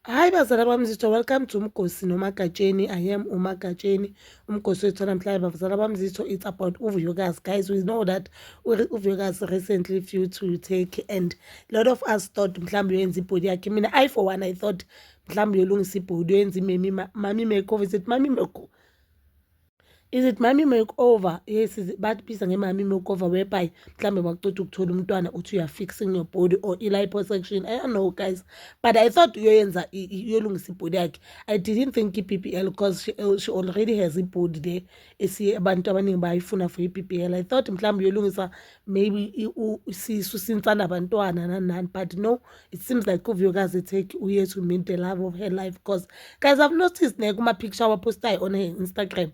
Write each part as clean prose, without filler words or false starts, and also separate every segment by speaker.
Speaker 1: Hi bazala bami zitho, welcome to Umgosi noMagatsheni. I am uMagatsheni. Umgosi wethu namhlanje bazala bami zitho, it's about Uvuyokazi. Guys, we know that Uvuyokazi recently flew to Turkey and a lot of us thought mhlambe uyenza ibhodi yakhe. Mina I for one I thought mhlambe uyolungisa ibhodi uyenza mami makeover. Is it mommy makeover? Yes, bakubiza nge-mommy makeover whereby mhlambe waqeda ukuthola umntwana uthi fixing your body or i-liposuction. I don't know guys, but I thought uyolungisa ibhodi yakhe. I didn't think i-BBL because she already has ibhodi there abantu abaningi bayifuna for i-BBL. I thought mhlambe uyolungisa maybe isisu sinsana abantwana nani, but no, it seems like Uvuyokazi eTurkey uye to meet the love of her life. Because guys, I've noticed kuma-picture wapostayo on her Instagram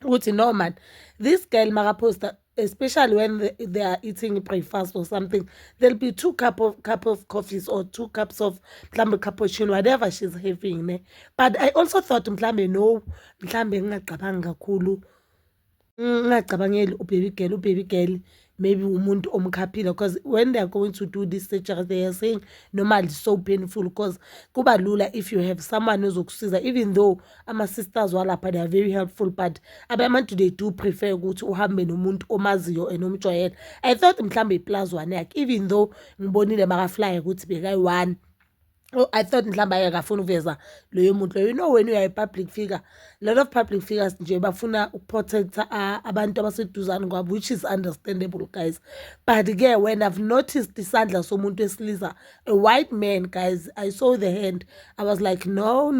Speaker 1: ukuthi no man, this girl makaposta, especially when they are eating breakfast or something, there'll be cup of coffees or 2 cups of mhlambe cappuccino, whatever she's having ne. But I also thought mhlambe no, mhlambe ngingacabanga kakhulu, ngingacabangeli ubaby girl maybe umuntu omkhaphile, because when they are going to do this surgery they are saying normally it's so painful because kuba lula if you have someone ozokusiza, even though ama-sisters walapha they are very helpful, but abantu they do prefer ukuthi uhambe nomuntu omaziyo and omjwayele. I thought mhlambe i-plus one yakhe, even though ngibonile makaflya ukuthi bekayi-1. Oh, I thought mhlawumbe akafuna ukuveza loyo muntu loyo. You know, when you are a public figure, a lot of public figures nje bafuna ukuprotect abantu abaseduzane kwabo, which is understandable guys. But ke when I've noticed isandla somuntu esilisa, a white man guys, I saw the hand, I was like no,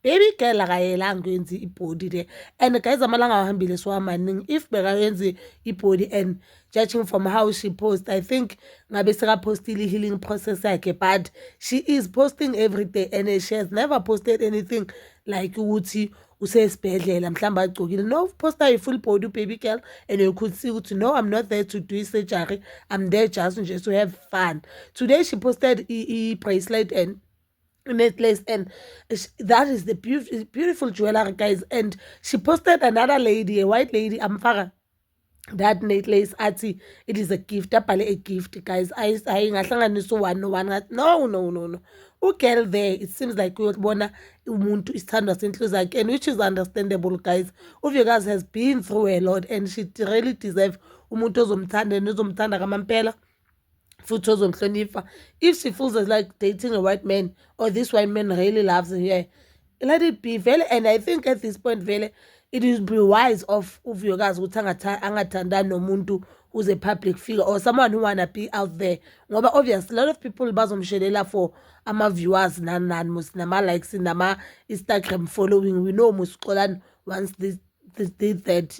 Speaker 1: baby girl akayelanga ukwenza ibhodi le. And guys, amalanga ahambile so amaningi, if bekayenza ibhodi and judging from how she posts, I think ngabe sekapostile healing process yakhe, but she is posting every day and she has never posted anything like ukuthi usesibhedlela mhlawumbe agcokile. No, poster a full body baby girl and you could see ukuthi no, I'm not there to do surgery, I'm there just to have fun. Today she posted a bracelet and necklace, and that is the beautiful jewelry guys. And she posted another lady, a white lady, amfaka that necklace athi it is a gift, abhale a gift guys. Ngahlanganisa one no one ngathi no ugirl there, it seems like uyobona umuntu isithandwa senhliziyo yakhe, and which is understandable guys. Uvuyokazi has been through a lot and she really deserve umuntu ozomthanda nozomthanda kamampela futhi ozomhlonipha. If she feels like dating a white man or this white man really loves her, let it be vele. And I think at this point vele it would be wise of Uvuyokazi ukuthi angathandani nomuntu who's a public figure or someone who wanna be out there, ngoba obviously a lot of people bazomshelela for ama-viewers nani mus nama-likes nama-Instagram following. We know musixolani once this did that.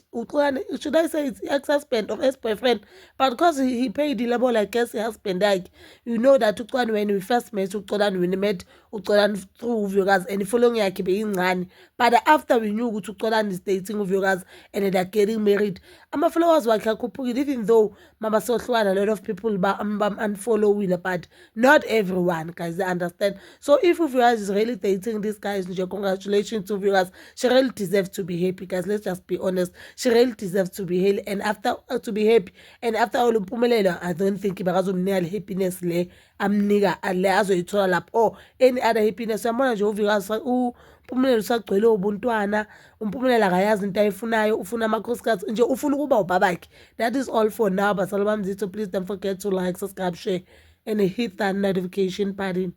Speaker 1: Should I say it's ex-husband or ex-boyfriend? But because he paid the level like ex-husband, like you know that when we first met when we met through Uvuyokazi and following yakhe beyincane, but after we knew ukuthi is dating Uvuyokazi and they're getting married, ama-followers wakhe akhuphukile, even though mama sohlukana a lot of people unfollowing, but not everyone guys, they understand. So if Uvuyokazi is really dating this guy, congratulations to Uvuyokazi. She really deserves to be happy guys, let's just be honest. She really deserves to be happy, and after to be happy, and after all impumelelo, I don't think ibakazomnika happiness le amnika le azoyithola lapho or any other happiness. Uyabona nje Uvuyokazi uMpumelelo usagcwele ubuntwana, uMpumelelo akayazi into ayifunayo, ufuna amakhosikazi nje, ufuna ukuba ubabakhe. That is all for now. Bazala bami zitho, please don't forget to like, subscribe, share and hit that notification button.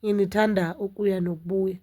Speaker 1: Nginithanda ukuya nokubuya.